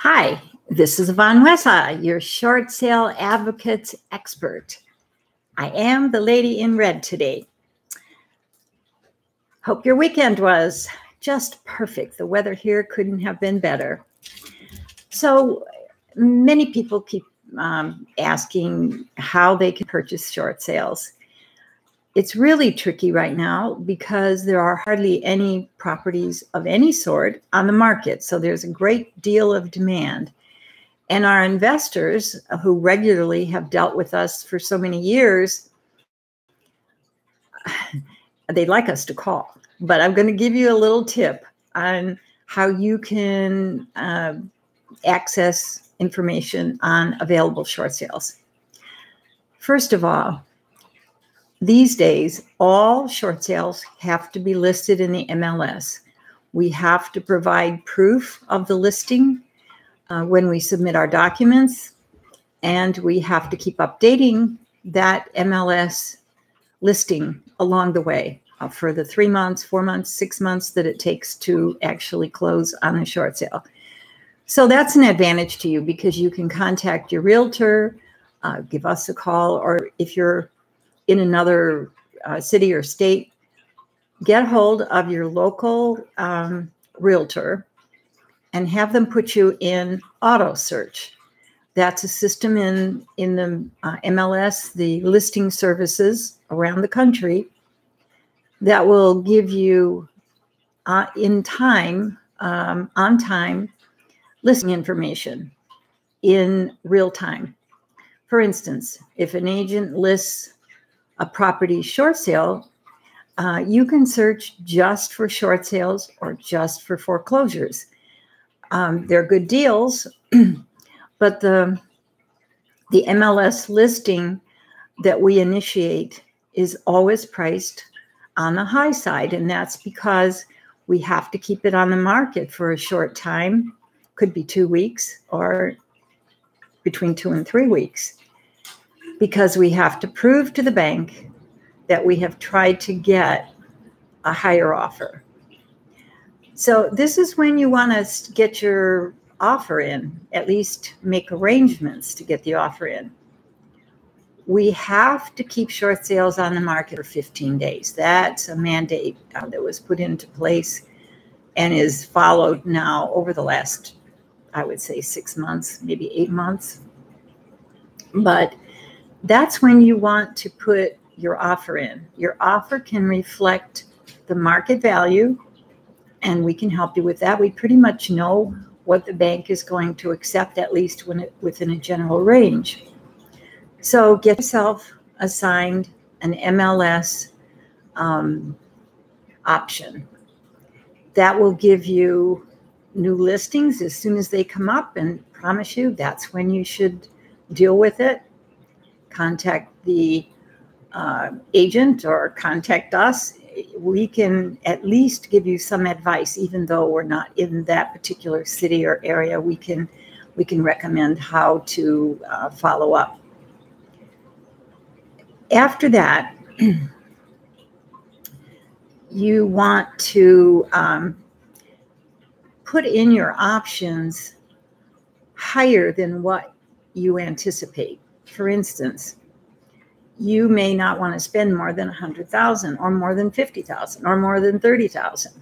Hi, this is Yvonne Wessa, your short sale advocates expert. I am the lady in red today. Hope your weekend was just perfect. The weather here couldn't have been better. So many people keep asking how they can purchase short sales. It's really tricky right now because there are hardly any properties of any sort on the market. So there's a great deal of demand. And our investors who regularly have dealt with us for so many years, they'd like us to call. But I'm going to give you a little tip on how you can access information on available short sales. First of all, these days, all short sales have to be listed in the MLS. We have to provide proof of the listing when we submit our documents, and we have to keep updating that MLS listing along the way for the 3 months, 4 months, 6 months that it takes to actually close on a short sale. So that's an advantage to you because you can contact your realtor, give us a call, or if you're in another city or state, get hold of your local realtor and have them put you in auto search. That's a system in the MLS, the listing services around the country, that will give you on time listing information in real time. For instance, if an agent lists a property short sale, you can search just for short sales or just for foreclosures. They're good deals, but the MLS listing that we initiate is always priced on the high side, and that's because we have to keep it on the market for a short time. Could be 2 weeks or between 2 and 3 weeks, because we have to prove to the bank that we have tried to get a higher offer. So this is when you want to get your offer in, at least make arrangements to get the offer in. We have to keep short sales on the market for 15 days. That's a mandate that was put into place and is followed now over the last, I would say, 6 months, maybe 8 months. But that's when you want to put your offer in. Your offer can reflect the market value, and we can help you with that. We pretty much know what the bank is going to accept, at least within a general range. So get yourself assigned an MLS option. That will give you new listings as soon as they come up, and promise you that's when you should deal with it. Contact the agent or contact us. We can at least give you some advice, even though we're not in that particular city or area. We can recommend how to follow up. After that, you want to put in your options higher than what you anticipate. For instance, you may not want to spend more than $100,000 or more than $50,000 or more than $30,000,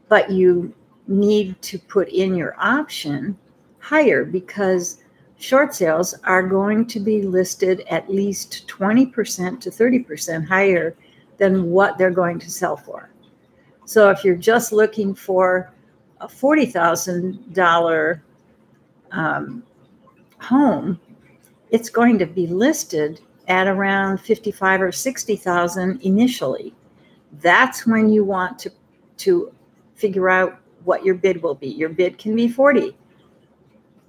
but you need to put in your option higher because short sales are going to be listed at least 20% to 30% higher than what they're going to sell for. So if you're just looking for a $40,000 home, it's going to be listed at around $55,000 or $60,000 initially. That's when you want to figure out what your bid will be. Your bid can be 40,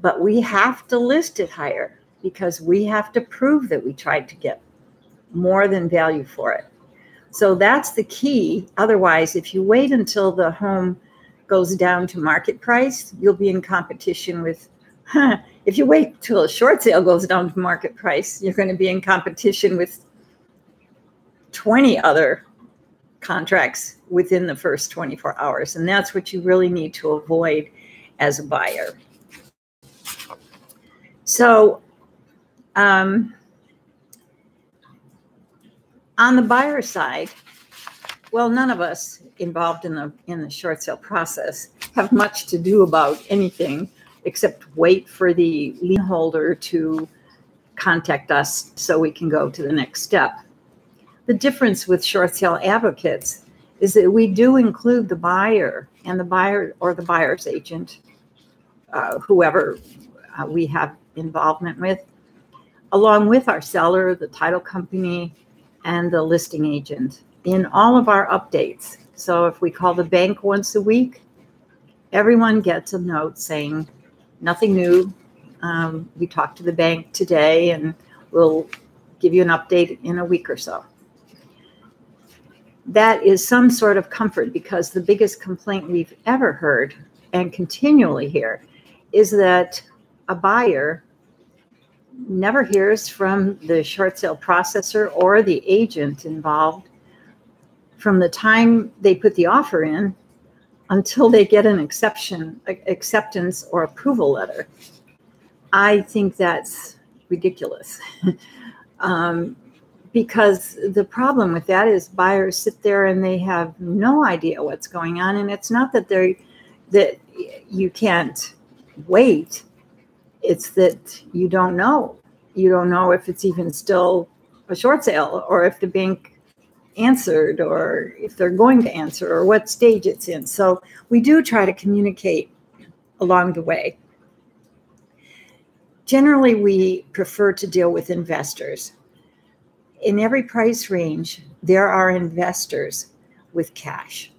but we have to list it higher because we have to prove that we tried to get more than value for it. So that's the key. Otherwise, if you wait until the home goes down to market price, you'll be in competition with if you wait till a short sale goes down to market price, you're going to be in competition with 20 other contracts within the first 24 hours. And that's what you really need to avoid as a buyer. So on the buyer side, well, none of us involved in the short sale process have much to do about anything except wait for the lien holder to contact us so we can go to the next step. The difference with short sale advocates is that we do include the buyer and the buyer or the buyer's agent, whoever we have involvement with, along with our seller, the title company, and the listing agent in all of our updates. So if we call the bank once a week, everyone gets a note saying, nothing new. We talked to the bank today and we'll give you an update in a week or so. That is some sort of comfort, because the biggest complaint we've ever heard and continually hear is that a buyer never hears from the short sale processor or the agent involved from the time they put the offer in until they get an acceptance or approval letter. I think that's ridiculous. Because the problem with that is buyers sit there and they have no idea what's going on. And it's not that that you can't wait. It's that you don't know. You don't know if it's even still a short sale, or if the bank answered, or if they're going to answer, or what stage it's in. So we do try to communicate along the way. Generally, we prefer to deal with investors. In every price range, there are investors with cash.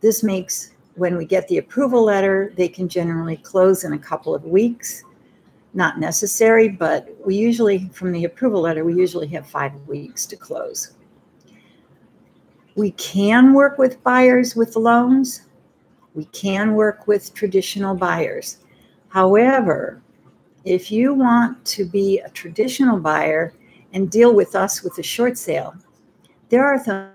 This makes, when we get the approval letter, they can generally close in a couple of weeks. Not necessary, but we usually, from the approval letter, we usually have 5 weeks to close. We can work with buyers with loans. We can work with traditional buyers. However, if you want to be a traditional buyer and deal with us with a short sale, there are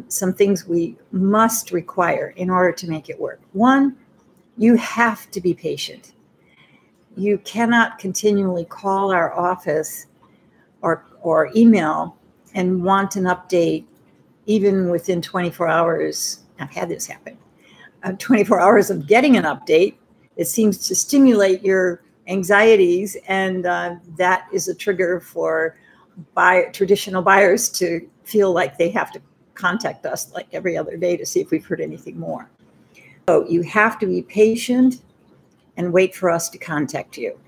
some things we must require in order to make it work. One, you have to be patient. You cannot continually call our office or email and want an update even within 24 hours. I've had this happen. 24 hours of getting an update, it seems to stimulate your anxieties, and that is a trigger for traditional buyers to feel like they have to contact us like every other day to see if we've heard anything more. So you have to be patient and wait for us to contact you.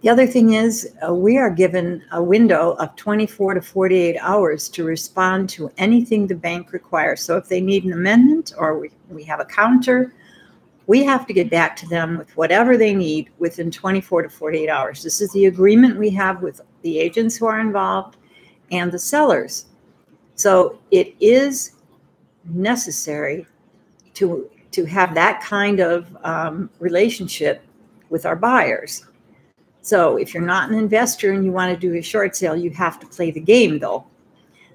The other thing is we are given a window of 24 to 48 hours to respond to anything the bank requires. So if they need an amendment or we have a counter, we have to get back to them with whatever they need within 24 to 48 hours. This is the agreement we have with the agents who are involved and the sellers. So it is necessary to have that kind of relationship with our buyers. So if you're not an investor and you want to do a short sale, you have to play the game, though,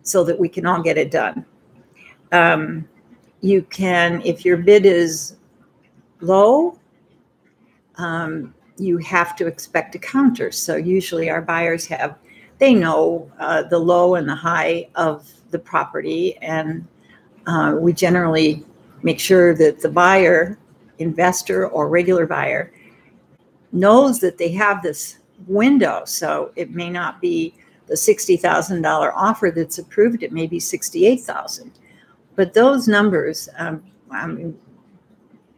so that we can all get it done. You can, if your bid is low, you have to expect a counter. So usually our buyers they know the low and the high of the property, and we generally make sure that the buyer, investor or regular buyer, knows that they have this window. So it may not be the $60,000 offer that's approved, it may be $68,000. But those numbers,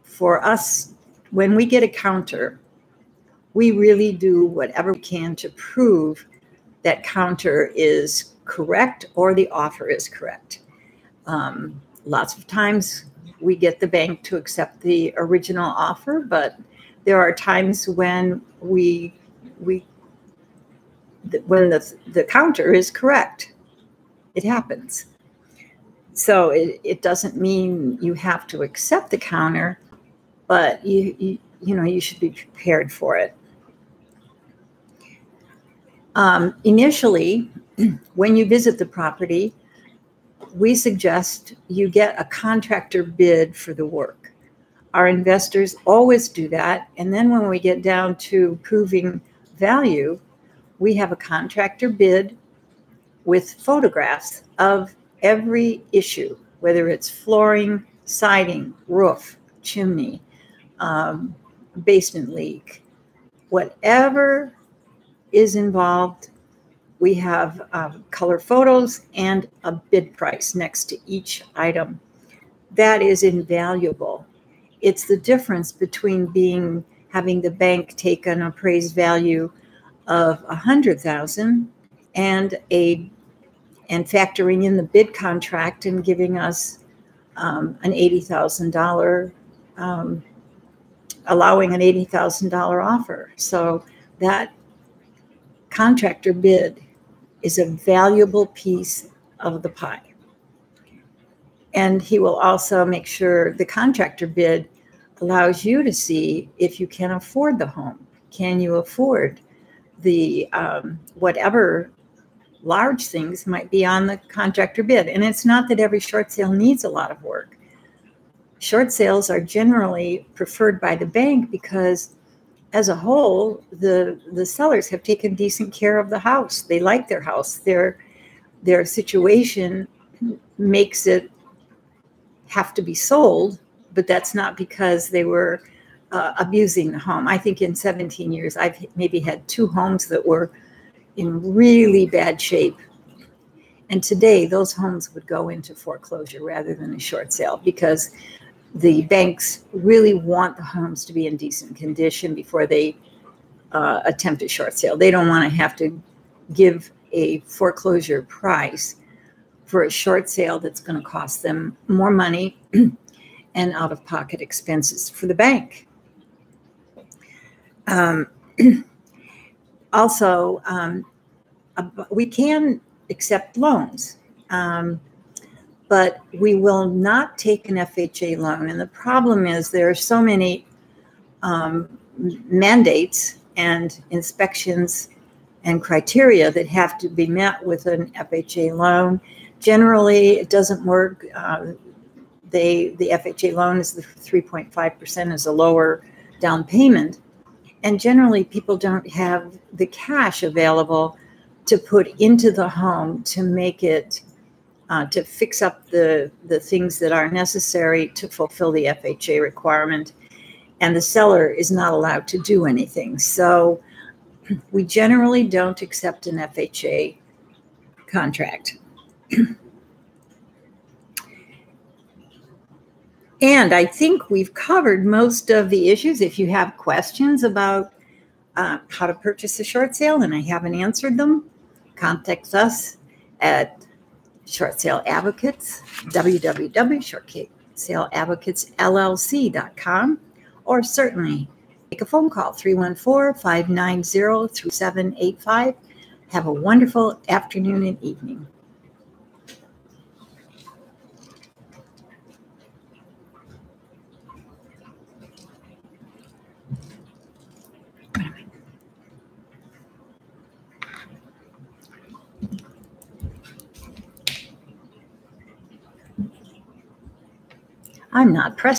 for us, when we get a counter, we really do whatever we can to prove that counter is correct or the offer is correct. Lots of times we get the bank to accept the original offer, but there are times when when the counter is correct. It happens. So it doesn't mean you have to accept the counter, but you should be prepared for it. Initially, when you visit the property, we suggest you get a contractor bid for the work. Our investors always do that. And then when we get down to proving value, we have a contractor bid with photographs of every issue, whether it's flooring, siding, roof, chimney, basement leak, whatever is involved. We have color photos and a bid price next to each item. That is invaluable. It's the difference between having the bank take an appraised value of $100,000 and factoring in the bid contract and giving us an $80,000, allowing an $80,000 offer. So that contractor bid is a valuable piece of the pie. And he will also make sure the contractor bid allows you to see if you can afford the home. Can you afford the whatever large things might be on the contractor bid? And it's not that every short sale needs a lot of work. Short sales are generally preferred by the bank because as a whole, the sellers have taken decent care of the house. They like their house. Their situation makes it have to be sold, but that's not because they were abusing the home. I think in 17 years, I've maybe had 2 homes that were in really bad shape. And today, those homes would go into foreclosure rather than a short sale because the banks really want the homes to be in decent condition before they attempt a short sale. They don't want to have to give a foreclosure price for a short sale that's going to cost them more money and out-of-pocket expenses for the bank. Also, we can accept loans, but we will not take an FHA loan. And the problem is there are so many mandates and inspections and criteria that have to be met with an FHA loan. Generally, it doesn't work. The FHA loan is the 3.5% is a lower down payment. And generally, people don't have the cash available to put into the home to make it, to fix up the things that are necessary to fulfill the FHA requirement. And the seller is not allowed to do anything. So we generally don't accept an FHA contract. And I think we've covered most of the issues. If you have questions about how to purchase a short sale and I haven't answered them, contact us at Short Sale Advocates, www.shortsaleadvocatesllc.com, or certainly make a phone call, 314-590-3785. Have a wonderful afternoon and evening. I'm not pressing.